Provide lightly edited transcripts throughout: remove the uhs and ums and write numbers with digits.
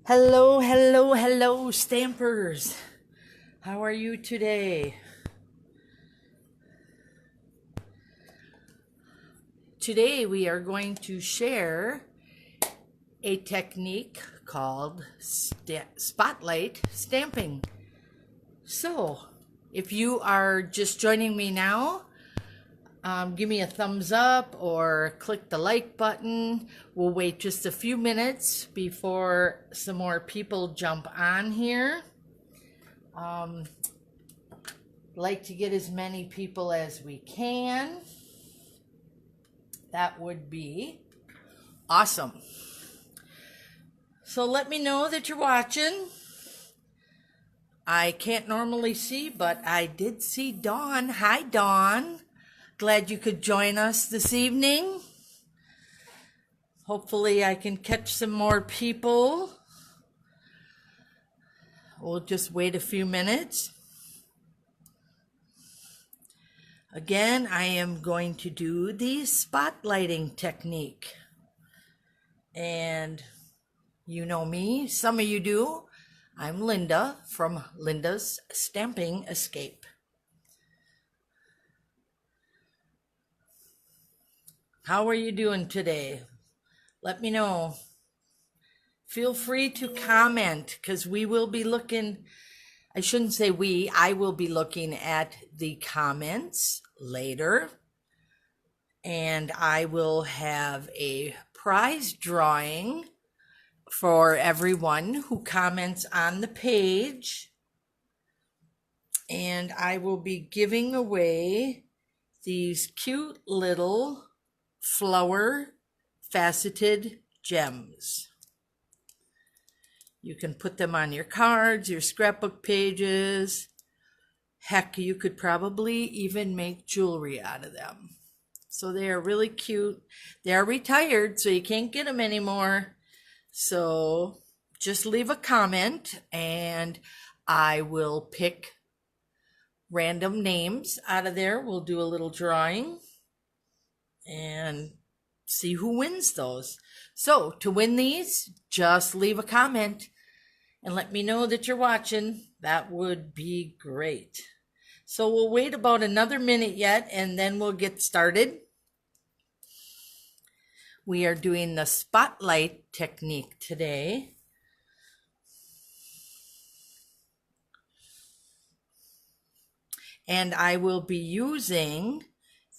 Hello, hello, hello, Stampers. How are you today? Today we are going to share a technique called spotlight stamping. So, if you are just joining me now, give me a thumbs up or click the like button. We'll wait just a few minutes before some more people jump on here. Like to get as many people as we can. That would be awesome. So let me know that you're watching. I can't normally see, but I did see Dawn. Hi, Dawn. Glad you could join us this evening. Hopefully I can catch some more people. We'll just wait a few minutes. Again, I am going to do the spotlighting technique. And you know me, some of you do. I'm Linda from Linda's Stamping Escape. How are you doing today? Let me know. Feel free to comment because we will be looking, I shouldn't say we, I will be looking at the comments later. And I will have a prize drawing for everyone who comments on the page. And I will be giving away these cute little flower faceted gems. You can put them on your cards, your scrapbook pages. Heck, you could probably even make jewelry out of them. So they are really cute. They are retired, so you can't get them anymore. So just leave a comment and I will pick random names out of there. We'll do a little drawing and see who wins those. So to win these, just leave a comment and let me know that you're watching. That would be great. So we'll wait about another minute yet and then we'll get started. We are doing the spotlight technique today. And I will be using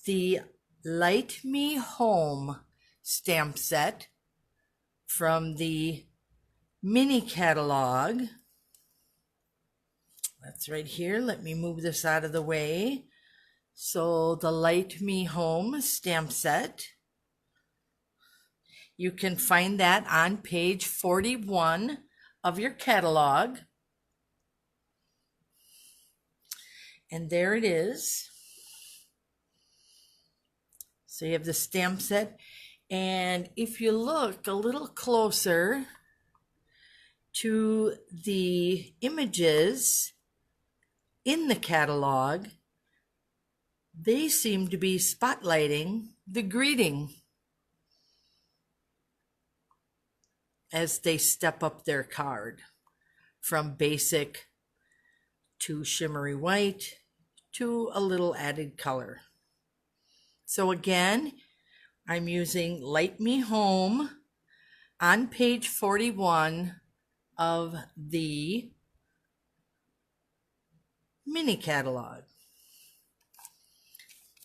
the Light Me Home stamp set from the mini catalog. That's right here. Let me move this out of the way. So the Light Me Home stamp set. You can find that on page 41 of your catalog. And there it is. So you have the stamp set. And if you look a little closer to the images in the catalog, they seem to be spotlighting the greeting as they step up their card from basic to shimmery white to a little added color. So again, I'm using Light Me Home on page 41 of the mini catalog.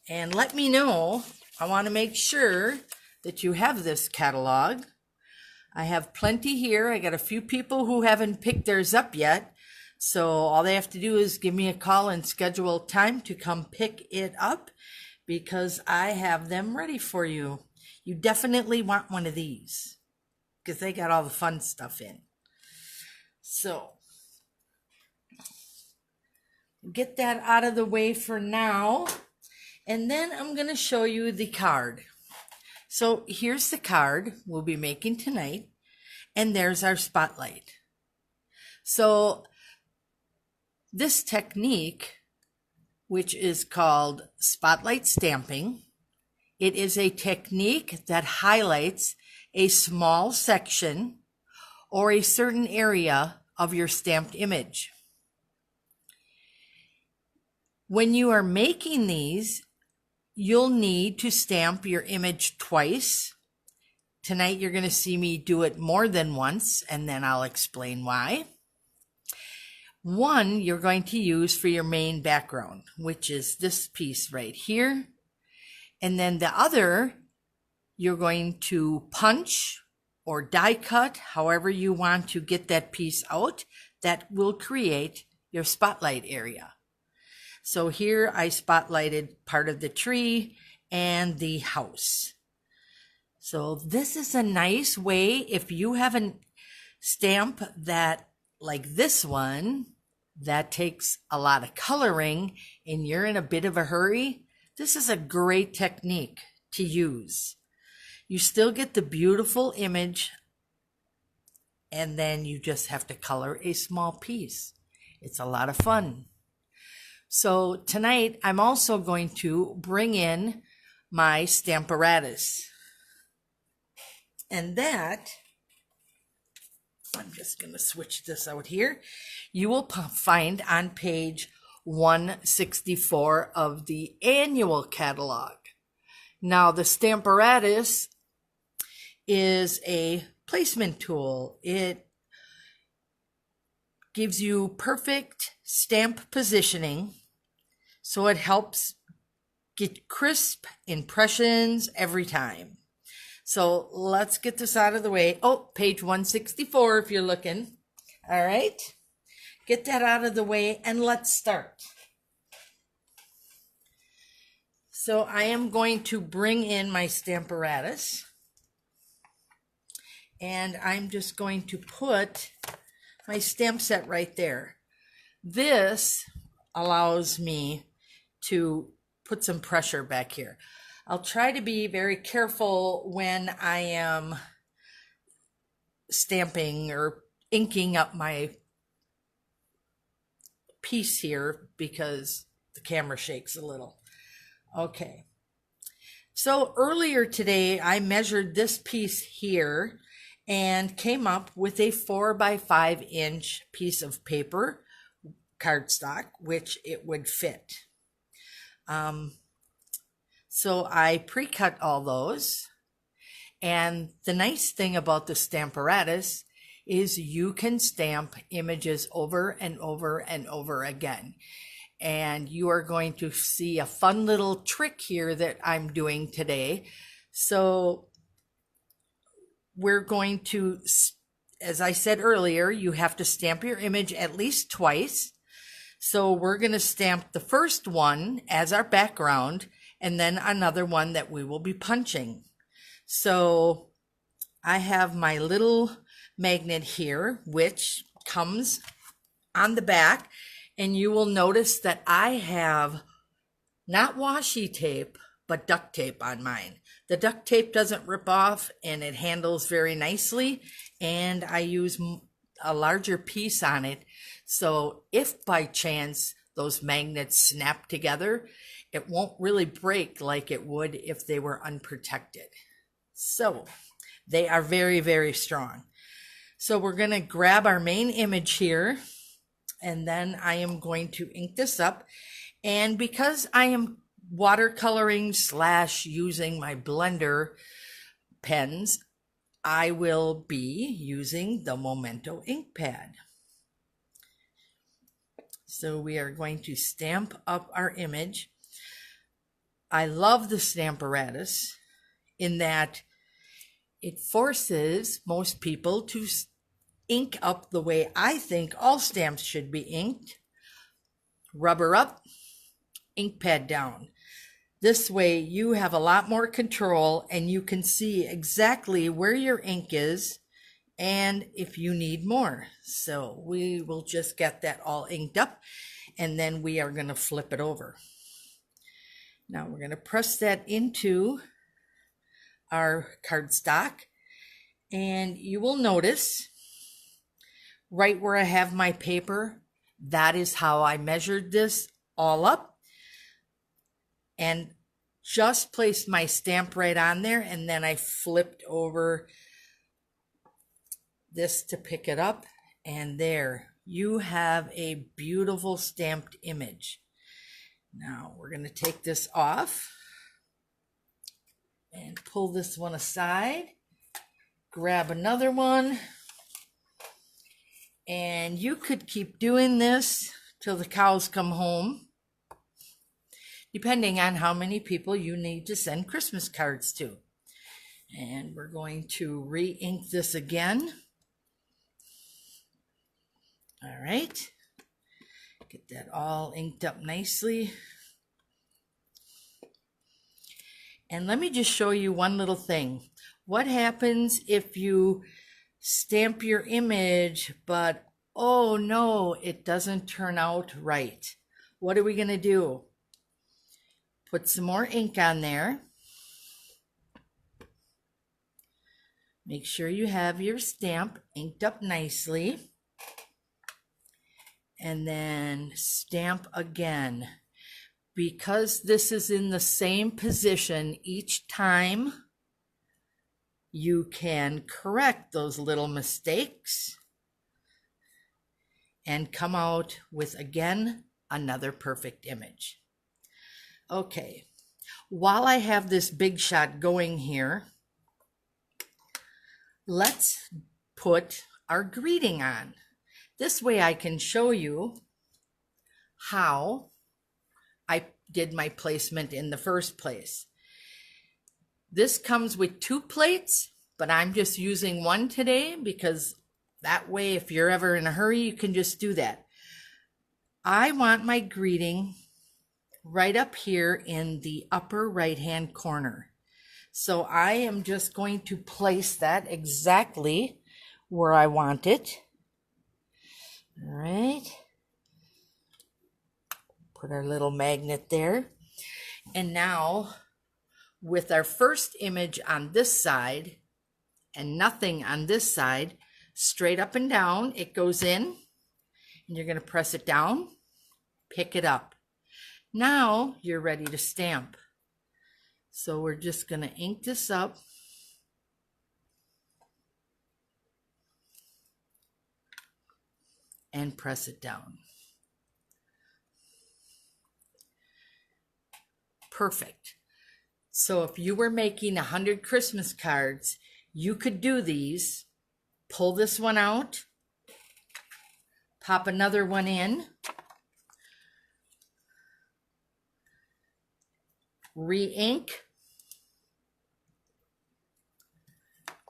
And let me know, I want to make sure that you have this catalog. I have plenty here. I got a few people who haven't picked theirs up yet. So all they have to do is give me a call and schedule time to come pick it up because I have them ready for you. You definitely want one of these because they got all the fun stuff in. So get that out of the way for now. And then I'm going to show you the card. So here's the card we'll be making tonight, and there's our spotlight. So this technique, which is called spotlight stamping, it is a technique that highlights a small section or a certain area of your stamped image. When you are making these, you'll need to stamp your image twice. Tonight you're going to see me do it more than once, and then I'll explain why. One you're going to use for your main background, which is this piece right here. And then the other you're going to punch or die cut, however you want to get that piece out, that will create your spotlight area. So here I spotlighted part of the tree and the house. So this is a nice way, if you have a stamp that, like this one, that takes a lot of coloring and you're in a bit of a hurry, this is a great technique to use. You still get the beautiful image, and then you just have to color a small piece. It's a lot of fun. So tonight I'm also going to bring in my Stamparatus. And that, I'm just going to switch this out here, you will find on page 164 of the annual catalog. Now the Stamparatus is a placement tool. It gives you perfect stamp positioning, so it helps get crisp impressions every time. So let's get this out of the way. Oh, page 164 if you're looking. All right, get that out of the way and let's start. So I am going to bring in my Stamparatus, and I'm just going to put my stamp set right there. This allows me to put some pressure back here. I'll try to be very careful when I am stamping or inking up my piece here because the camera shakes a little. Okay. So earlier today, I measured this piece here and came up with a 4 by 5 inch piece of paper, cardstock, which it would fit. So I pre-cut all those. And the nice thing about the Stamparatus is you can stamp images over and over and over again. And you are going to see a fun little trick here that I'm doing today. So we're going to, as I said earlier, you have to stamp your image at least twice. So we're going to stamp the first one as our background and then another one that we will be punching. So I have my little magnet here, which comes on the back, and you will notice that I have not washi tape, but duct tape on mine. The duct tape doesn't rip off and it handles very nicely, and I use a larger piece on it. So if by chance those magnets snap together, it won't really break like it would if they were unprotected. So they are very, very strong. So we're going to grab our main image here, and then I am going to ink this up. And because I am watercoloring / using my blender pens, I will be using the Memento ink pad. So we are going to stamp up our image. I love the Stamparatus in that it forces most people to ink up the way I think all stamps should be inked. Rubber up, ink pad down. This way you have a lot more control and you can see exactly where your ink is and if you need more. So we will just get that all inked up, and then we are going to flip it over. Now we're going to press that into our cardstock, and you will notice right where I have my paper, that is how I measured this all up, and just placed my stamp right on there, and then I flipped over this to pick it up, and there you have a beautiful stamped image. Now we're going to take this off and pull this one aside, grab another one, and you could keep doing this till the cows come home, depending on how many people you need to send Christmas cards to. And we're going to re-ink this again. All right, get that all inked up nicely. And let me just show you one little thing. What happens if you stamp your image, but oh no, it doesn't turn out right? What are we going to do? Put some more ink on there. Make sure you have your stamp inked up nicely. And then stamp again. Because this is in the same position each time, you can correct those little mistakes and come out with, again, another perfect image. Okay, while I have this big shot going here, let's put our greeting on. This way I can show you how I did my placement in the first place. This comes with 2 plates, but I'm just using one today because that way, if you're ever in a hurry, you can just do that. I want my greeting right up here in the upper right-hand corner. So I am just going to place that exactly where I want it. All right. Put our little magnet there. And now, with our first image on this side and nothing on this side, straight up and down, it goes in, and you're going to press it down, pick it up. Now you're ready to stamp. So we're just going to ink this up. And press it down. Perfect. So if you were making 100 Christmas cards, you could do these. Pull this one out, pop another one in, re-ink,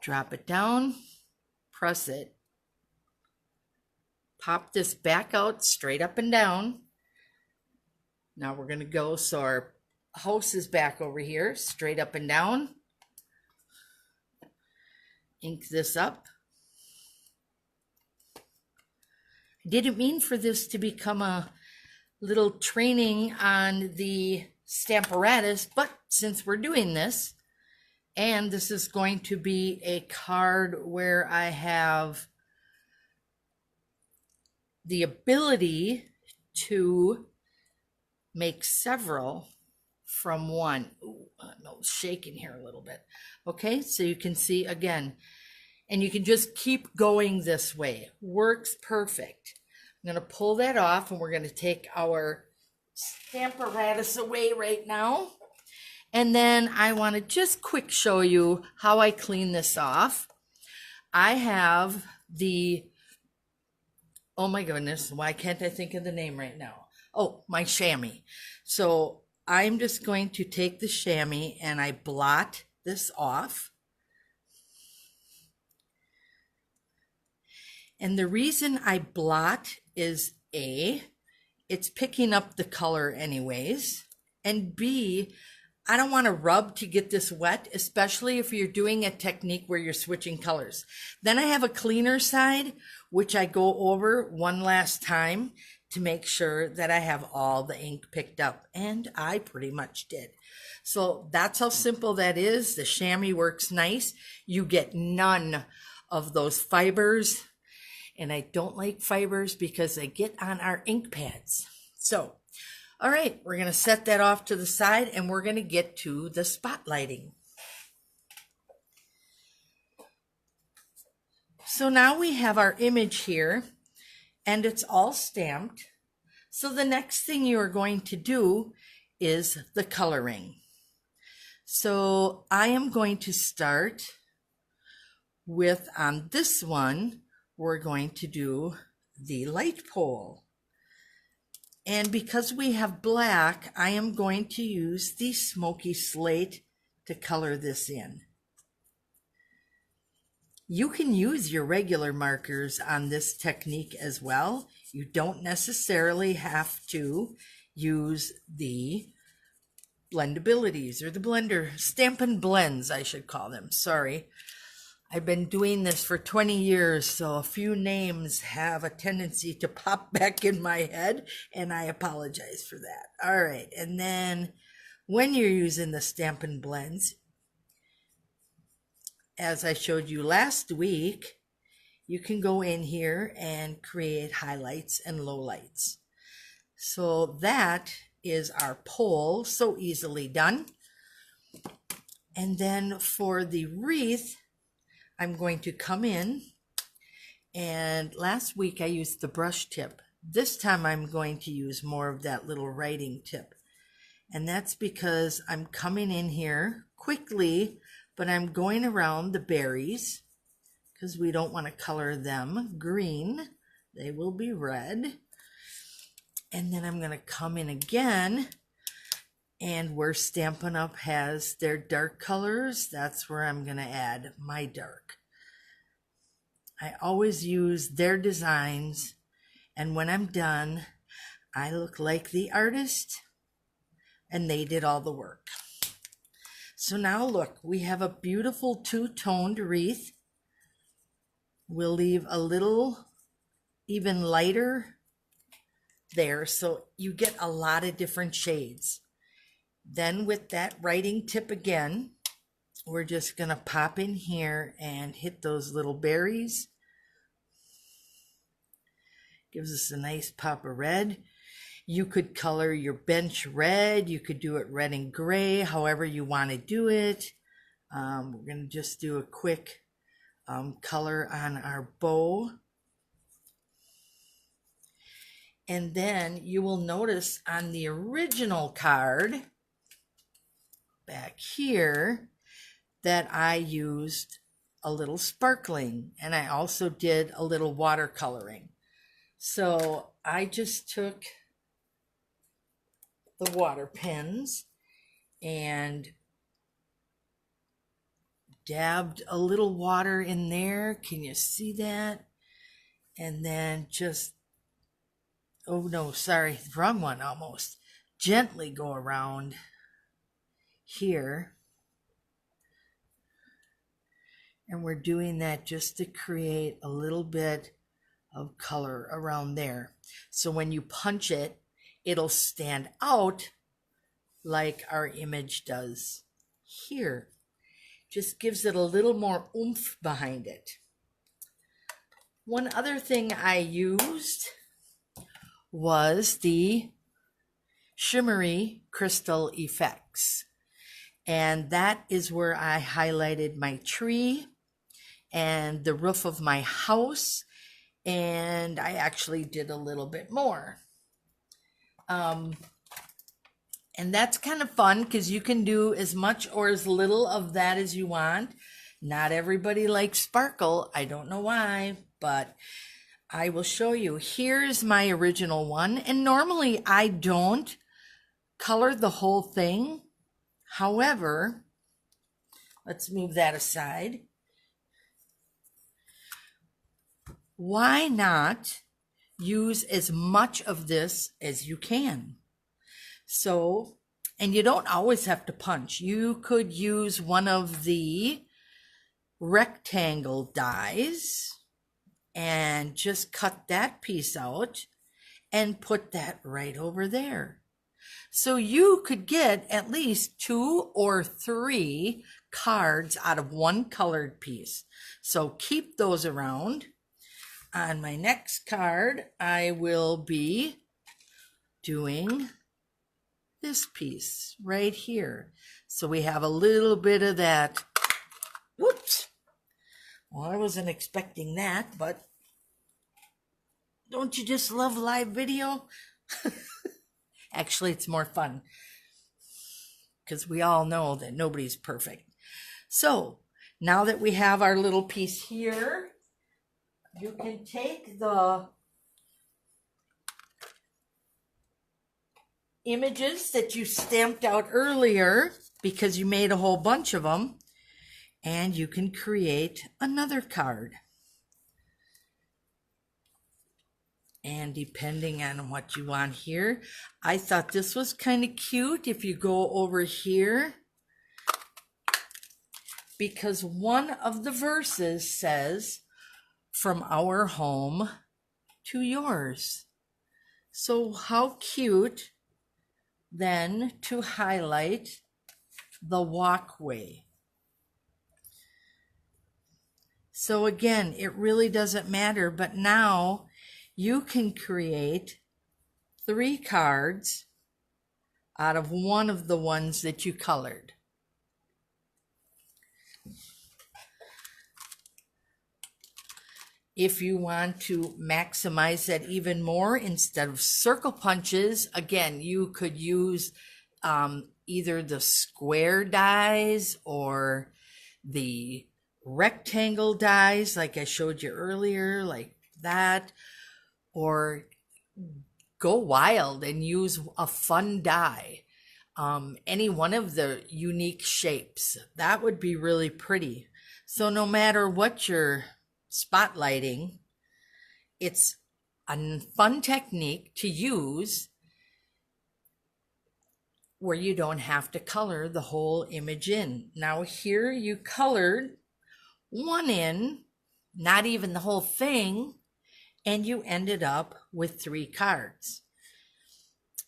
drop it down, press it, pop this back out straight up and down. Now we're going to go so our house is back over here, straight up and down. Ink this up. I didn't mean for this to become a little training on the Stamparatus, but since we're doing this, and this is going to be a card where I have the ability to make several from one. Ooh, no, shaking here a little bit. Okay, so you can see again, and you can just keep going this way. Works perfect. I'm going to pull that off, and we're going to take our Stamparatus away right now. And then I want to just quick show you how I clean this off. I have the, oh my goodness, why can't I think of the name right now? Oh, my chamois. So I'm just going to take the chamois and I blot this off. And the reason I blot is A, it's picking up the color anyways, and B, I don't want to rub to get this wet, especially if you're doing a technique where you're switching colors. Then I have a cleaner side, which I go over one last time to make sure that I have all the ink picked up, and I pretty much did. So that's how simple that is. The chamois works nice. You get none of those fibers, and I don't like fibers because they get on our ink pads. So, all right, we're going to set that off to the side, and we're going to get to the spotlighting. So now we have our image here and it's all stamped. So the next thing you are going to do is the coloring. So I am going to start with, on this one, we're going to do the light pole. And because we have black, I am going to use the smoky slate to color this in. You can use your regular markers on this technique as well. You don't necessarily have to use the blendabilities or the blender, Stampin' Blends, I should call them. Sorry. I've been doing this for 20 years, so a few names have a tendency to pop back in my head, and I apologize for that. All right, and then when you're using the Stampin' Blends, as I showed you last week, you can go in here and create highlights and lowlights. So that is our pole, so easily done. And then for the wreath, I'm going to come in, and last week I used the brush tip. This time I'm going to use more of that little writing tip. And that's because I'm coming in here quickly, but I'm going around the berries because we don't want to color them green. They will be red. And then I'm going to come in again, and where Stampin' Up! Has their dark colors, that's where I'm going to add my dark. I always use their designs, and when I'm done, I look like the artist, and they did all the work. So now look, we have a beautiful two-toned wreath. We'll leave a little even lighter there, so you get a lot of different shades. Then with that writing tip again, we're just going to pop in here and hit those little berries. Gives us a nice pop of red. You could color your bench red. You could do it red and gray, however you want to do it. We're going to just do a quick color on our bow. And then you will notice on the original card back here that I used a little sparkling, and I also did a little watercoloring. So I just took the water pens and dabbed a little water in there. Can you see that? And then just, oh no, sorry, wrong one almost. Gently go around here. And we're doing that just to create a little bit of color around there. So when you punch it, it'll stand out like our image does here. Just gives it a little more oomph behind it. One other thing I used was the Shimmery Crystal Effects. And that is where I highlighted my tree and the roof of my house. And I actually did a little bit more. And that's kind of fun because you can do as much or as little of that as you want. Not everybody likes sparkle. I don't know why, but I will show you. Here's my original one. And normally I don't color the whole thing. However, let's move that aside. Why not use as much of this as you can? So, and you don't always have to punch. You could use one of the rectangle dies and just cut that piece out and put that right over there. So you could get at least 2 or 3 cards out of one colored piece. So keep those around. On my next card, I will be doing this piece right here. So we have a little bit of that, whoops, Well, I wasn't expecting that, but don't you just love live video? Actually, it's more fun because we all know that nobody's perfect. So now that we have our little piece here, you can take the images that you stamped out earlier because you made a whole bunch of them, and you can create another card. And depending on what you want here, I thought this was kind of cute if you go over here, because one of the verses says, "From our home to yours." So how cute then to highlight the walkway. So again, it really doesn't matter, but now you can create 3 cards out of one of the ones that you colored. If you want to maximize that even more, instead of circle punches, again, you could use either the square dies or the rectangle dies like I showed you earlier, like that, or go wild and use a fun die. Any one of the unique shapes, that would be really pretty. So no matter what you're spotlighting, it's a fun technique to use where you don't have to color the whole image in. Now here you colored one in, not even the whole thing, and you ended up with 3 cards.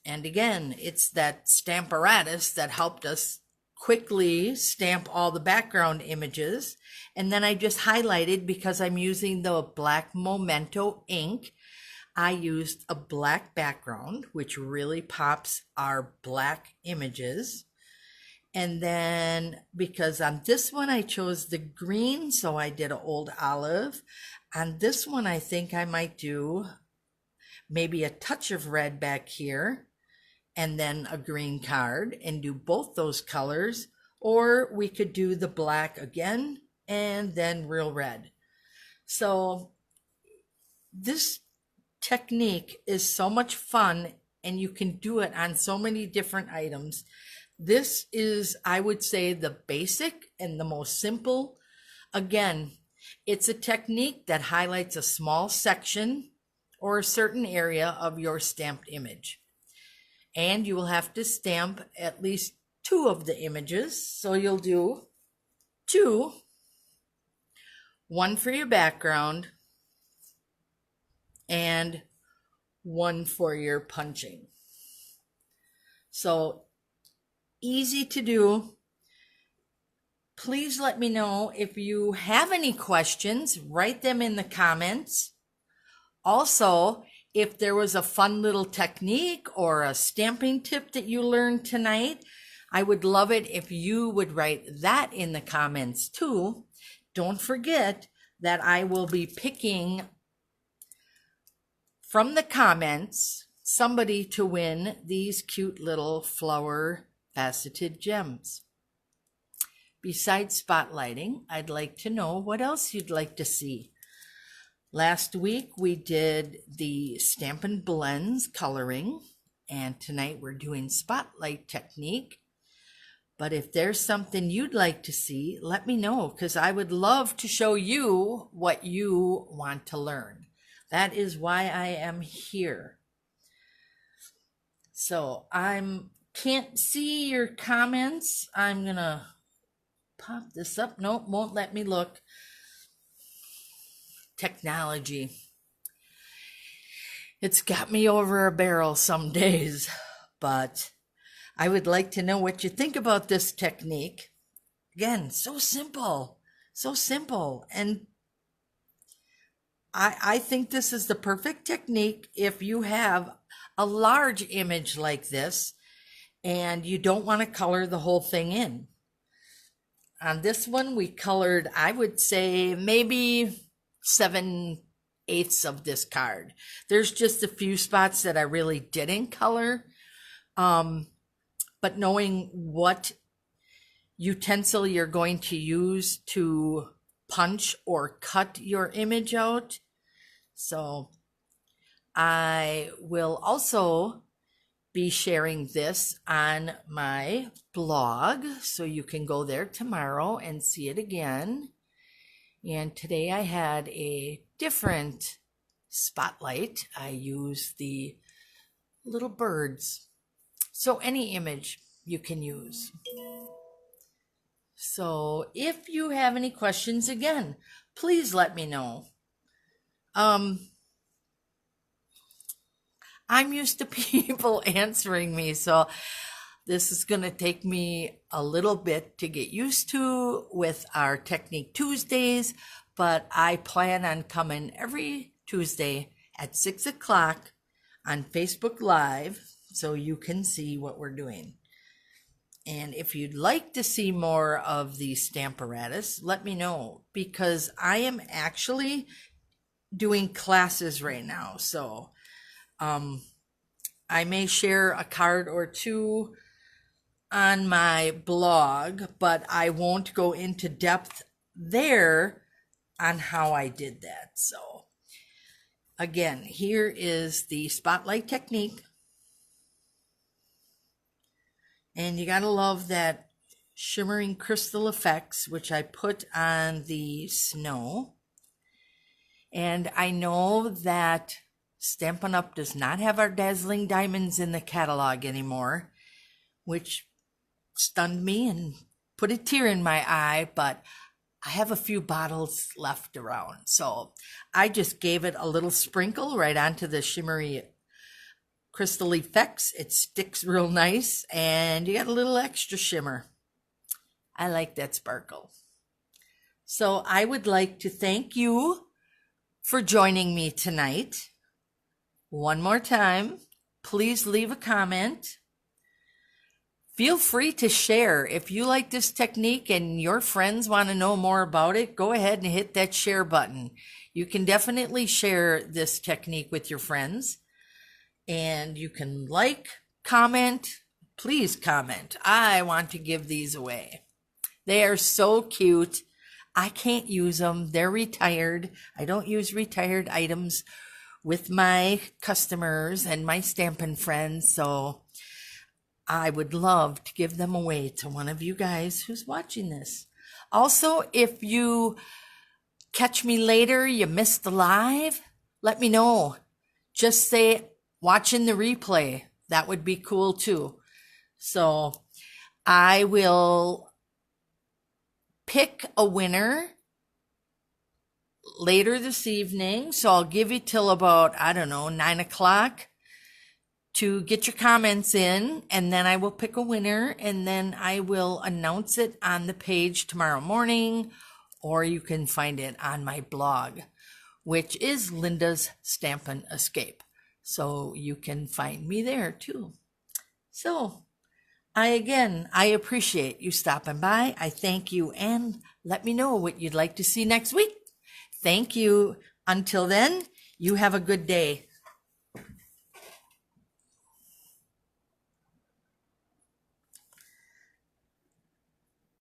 And again, it's that Stamparatus that helped us quickly stamp all the background images. And then I just highlighted, because I'm using the black Memento ink, I used a black background, which really pops our black images. And then because on this one I chose the green, so I did an old olive. On this one, I think I might do maybe a touch of red back here and then a green card and do both those colors. Or we could do the black again and then real red. So this technique is so much fun, and you can do it on so many different items. This is, I would say, the basic and the most simple. Again, it's a technique that highlights a small section or a certain area of your stamped image. And you will have to stamp at least 2 of the images. So you'll do 2, one for your background and one for your punching. So easy to do. Please let me know if you have any questions. Write them in the comments. Also, if there was a fun little technique or a stamping tip that you learned tonight, I would love it if you would write that in the comments too. Don't forget that I will be picking from the comments somebody to win these cute little flower faceted gems. Besides spotlighting, I'd like to know what else you'd like to see. Last week we did the Stampin' Blends coloring, and tonight we're doing spotlight technique. But if there's something you'd like to see, let me know, because I would love to show you what you want to learn. That is why I am here. So can't see your comments. I'm gonna pop this up. Nope, won't let me look. Technology. It's got me over a barrel some days, but I would like to know what you think about this technique. Again, so simple, so simple. And I think this is the perfect technique if you have a large image like this and you don't want to color the whole thing in. On this one, we colored, I would say, maybe 7/8 of this card. There's just a few spots that I really didn't color. But knowing what utensil you're going to use to punch or cut your image out. So I will also be sharing this on my blog, so you can go there tomorrow and see it again. And today I had a different spotlight. I used the little birds. So any image you can use. So if you have any questions, again, please let me know. I'm used to people answering me, so this is going to take me a little bit to get used to with our Technique Tuesdays, but I plan on coming every Tuesday at 6 o'clock on Facebook Live so you can see what we're doing. And if you'd like to see more of the Stamparatus, let me know, because I am actually doing classes right now. So I may share a card or two on my blog, but I won't go into depth there on how I did that. So again, here is the Spotlight technique. And you gotta love that shimmering crystal effects, which I put on the snow. And I know that Stampin' Up! Does not have our dazzling diamonds in the catalog anymore, which stunned me and put a tear in my eye, but I have a few bottles left around. So I just gave it a little sprinkle right onto the shimmery crystal effects. It sticks real nice, and you got a little extra shimmer. I like that sparkle. So I would like to thank you for joining me tonight. One more time, please leave a comment. Feel free to share. If you like this technique and your friends want to know more about it, go ahead and hit that share button. You can definitely share this technique with your friends. And you can like, comment, please comment. I want to give these away. They are so cute. I can't use them. They're retired. I don't use retired items with my customers and my Stampin' friends. So I would love to give them away to one of you guys who's watching this. Also, if you catch me later, you missed the live, let me know. Just say, watching the replay. That would be cool too. So I will pick a winner later this evening. So I'll give you till about, 9 o'clock to get your comments in, and then I will pick a winner, and then I will announce it on the page tomorrow morning, or you can find it on my blog, which is Linda's Stampin' Escape. So you can find me there too. So I appreciate you stopping by. I thank you, and let me know what you'd like to see next week. Thank you. Until then, you have a good day.